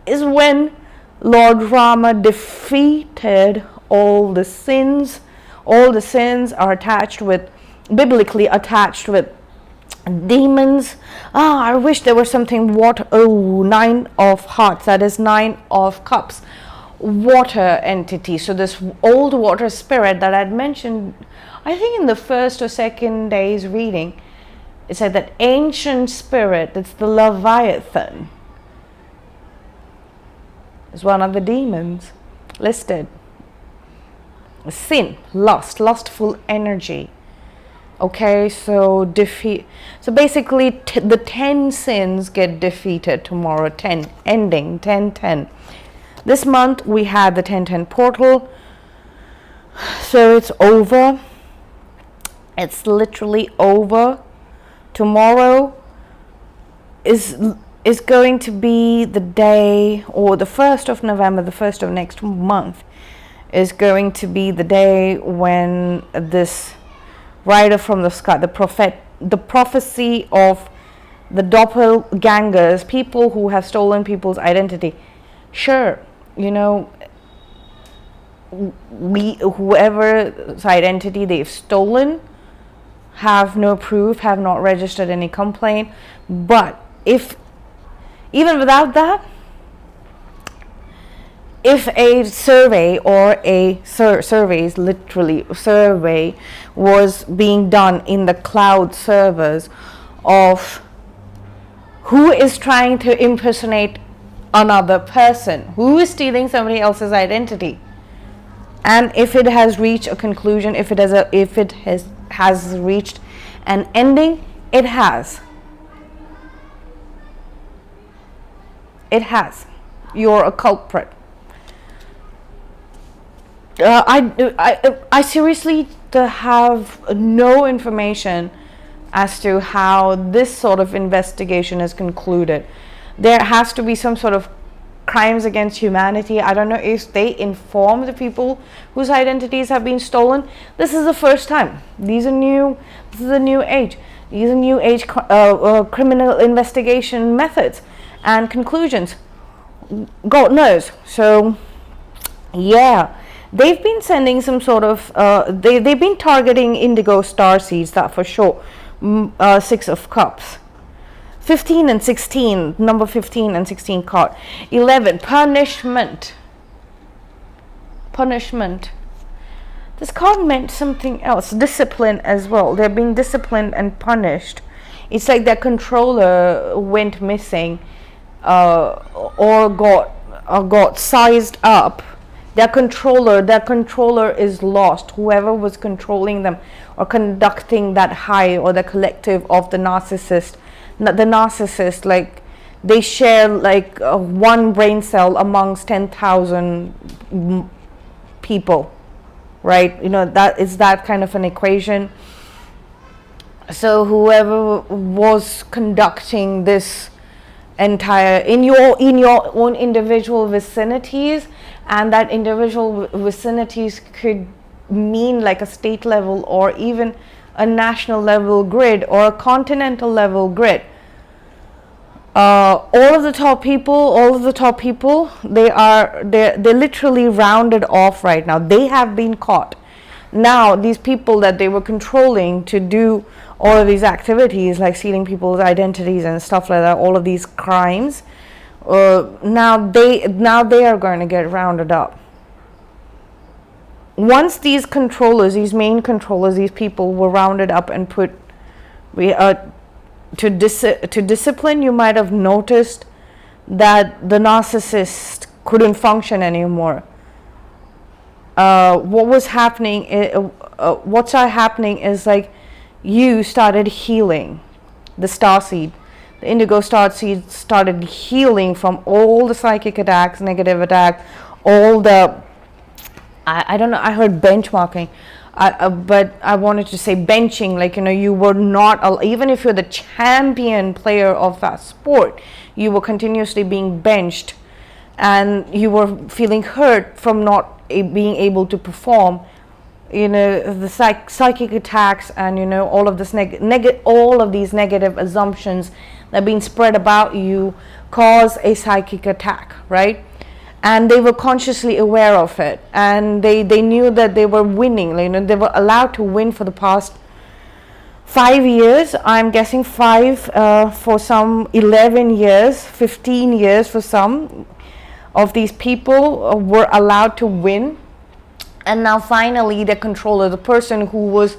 is when Lord Rama defeated all the sins. All the sins are biblically attached with demons. I wish there was something water. 9 of Hearts, that is 9 of Cups, water entity. So this old water spirit that I'd mentioned, I think in the first or second day's reading, it said that ancient spirit, it's the Leviathan, is one of the demons listed. Sin, lustful energy. Okay, so defeat. So basically, the 10 sins get defeated tomorrow. 10 ending 10. This month we had the 10 portal. So it's over. It's literally over. Tomorrow is going to be the day, or the 1st of November, the 1st of next month, is going to be the day when this rider from the sky, the prophecy of the doppelgangers, people who have stolen people's identity. Sure, whoever's identity they've stolen have no proof, have not registered any complaint. But even without that, if a survey or survey was being done in the cloud servers of who is trying to impersonate another person, who is stealing somebody else's identity, and if it has reached a conclusion, if it has reached an ending, it has. You're a culprit. I seriously have no information as to how this sort of investigation is concluded. There has to be some sort of crimes against humanity. I don't know if they inform the people whose identities have been stolen. This is the first time. This is a new age. These are new age criminal investigation methods and conclusions. God knows. So, yeah. They've been sending some sort of, they've been targeting indigo star seeds, that for sure. 6 of Cups. 15 and 16, number 15 and 16 card. 11, punishment. This card meant something else. Discipline as well. They're being disciplined and punished. It's like their controller went missing, or got sized up. Their controller is lost. Whoever was controlling them or conducting that high, or the collective of the narcissist, like they share like one brain cell amongst 10,000 people, right? That is that kind of an equation. So whoever was conducting this entire in your own individual vicinities, and that individual vicinities could mean like a state level or even a national level grid or a continental level grid. All of the top people, they're literally rounded off right now. They have been caught. Now these people that they were controlling to do all of these activities, like stealing people's identities and stuff like that, all of these crimes, now they are going to get rounded up. Once these main controllers, these people were rounded up and put to discipline, you might have noticed that the narcissist couldn't function anymore. What's happening is like you started healing. The starseed, the indigo starseed started healing from all the psychic attacks, negative attacks, all the I don't know, I heard benchmarking, but I wanted to say benching, like, you were not, even if you're the champion player of that sport, you were continuously being benched, and you were feeling hurt from not being able to perform, the psychic attacks, and, all of this all of these negative assumptions that are being spread about you cause a psychic attack, right? And they were consciously aware of it, and they knew that they were winning. They were allowed to win for the past 5 years. I'm guessing 5 for some, 11 years, 15 years for some of these people were allowed to win. And now finally the controller, the person who was,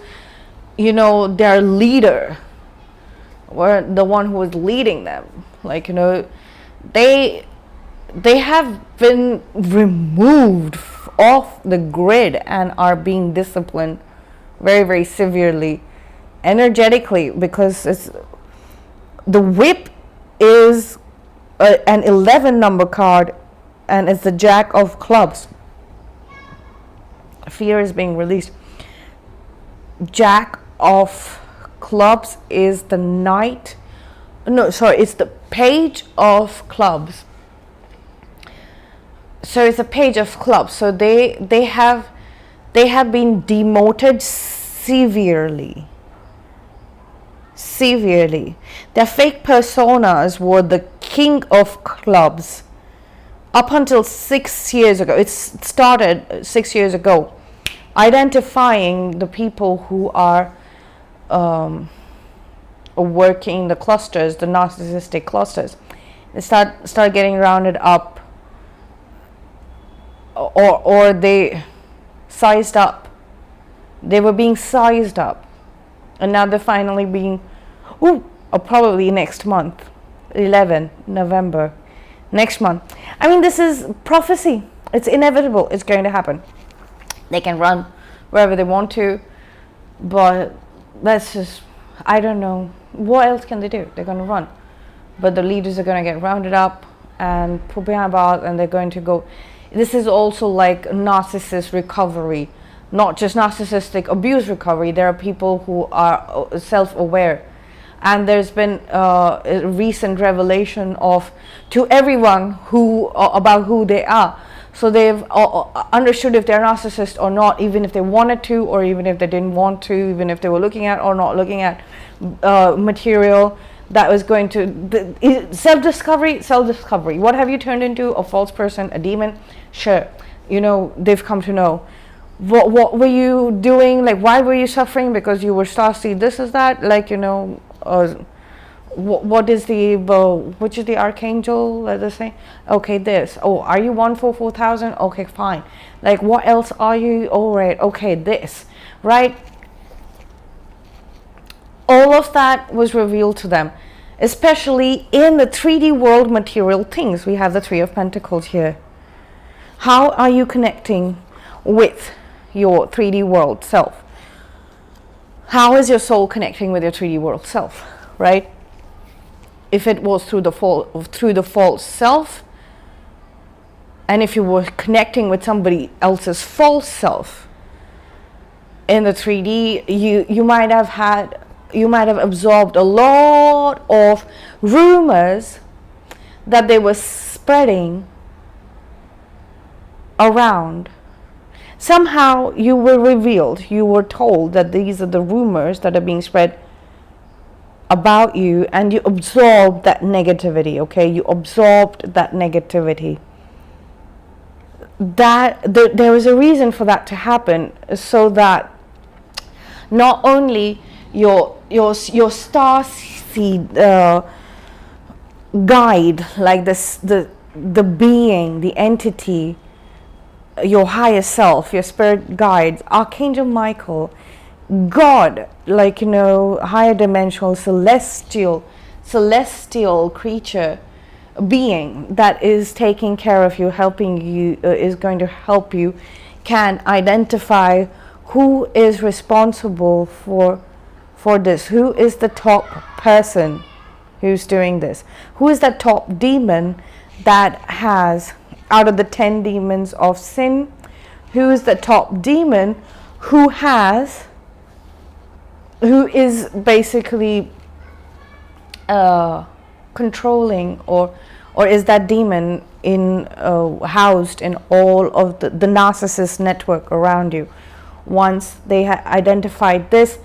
their leader, or the one who was leading them, they have been removed off the grid and are being disciplined very, very severely, energetically, because the whip is an 11 number card, and it's the Jack of Clubs. Fear is being released. Jack of Clubs is the Knight. No, sorry, it's the Page of Clubs. So it's a page of clubs. So they have been demoted severely. Their fake personas were the king of clubs up until 6 years ago. It started 6 years ago, identifying the people who are working the clusters, the narcissistic clusters. They start getting rounded up, or they sized up. They were being sized up, and now they're finally being, probably next month, 11 November, next month. I mean, this is prophecy. It's inevitable. It's going to happen. They can run wherever they want to, but that's just, I don't know. What else can they do? They're going to run. But the leaders are going to get rounded up and put behind bars, and they're going to go. This is also like narcissist recovery, not just narcissistic abuse recovery. There are people who are self-aware. And there's been a recent revelation to everyone about who they are. So they've understood if they're narcissist or not, even if they wanted to, or even if they didn't want to, even if they were looking at or not looking at material that was going to self-discovery. What have you turned into? A false person, a demon? Sure, they've come to know. What were you doing? Like, why were you suffering? Because you were starseed. This is that. Like, what is which is the archangel? Let us say. Okay, this. Oh, are you 144,000? Okay, fine. Like, what else are you? All right. Okay, this. Right. All of that was revealed to them, especially in the 3D world material things. We have the Three of Pentacles here. How are you connecting with your 3D world self? How is your soul connecting with your 3D world self, right? If it was through the false self, and if you were connecting with somebody else's false self in the 3D, you might have absorbed a lot of rumors that they were spreading around. Somehow you were revealed, you were told that these are the rumors that are being spread about you, and you absorbed that negativity, okay? You absorbed that negativity. There was a reason for that to happen, so that not only your star seed guide, like this, the being, the entity, your higher self, your spirit guides, Archangel Michael, God, like, higher dimensional celestial creature, being that is taking care of you, helping you, is going to help you, can identify who is responsible for this, who is the top person who's doing this, who is that top demon that has, out of the 10 demons of sin, who is the top demon who is basically controlling, or is that demon housed in all of the narcissist network around you. Once they identified this,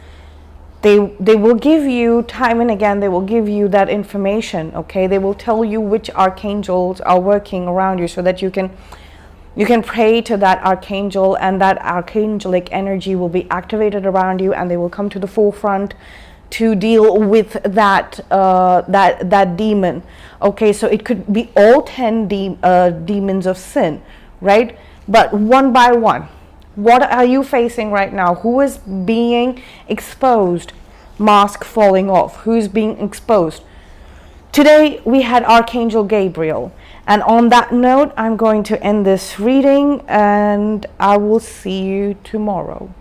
they will give you, time and again, they will give you that information, okay? They will tell you which archangels are working around you, so that you can pray to that archangel, and that archangelic energy will be activated around you, and they will come to the forefront to deal with that demon. Okay, so it could be all 10 demons of sin, right? But one by one, what are you facing right now? Who is being exposed? Mask falling off. Who's being exposed? Today we had Archangel Gabriel. And on that note, I'm going to end this reading, and I will see you tomorrow.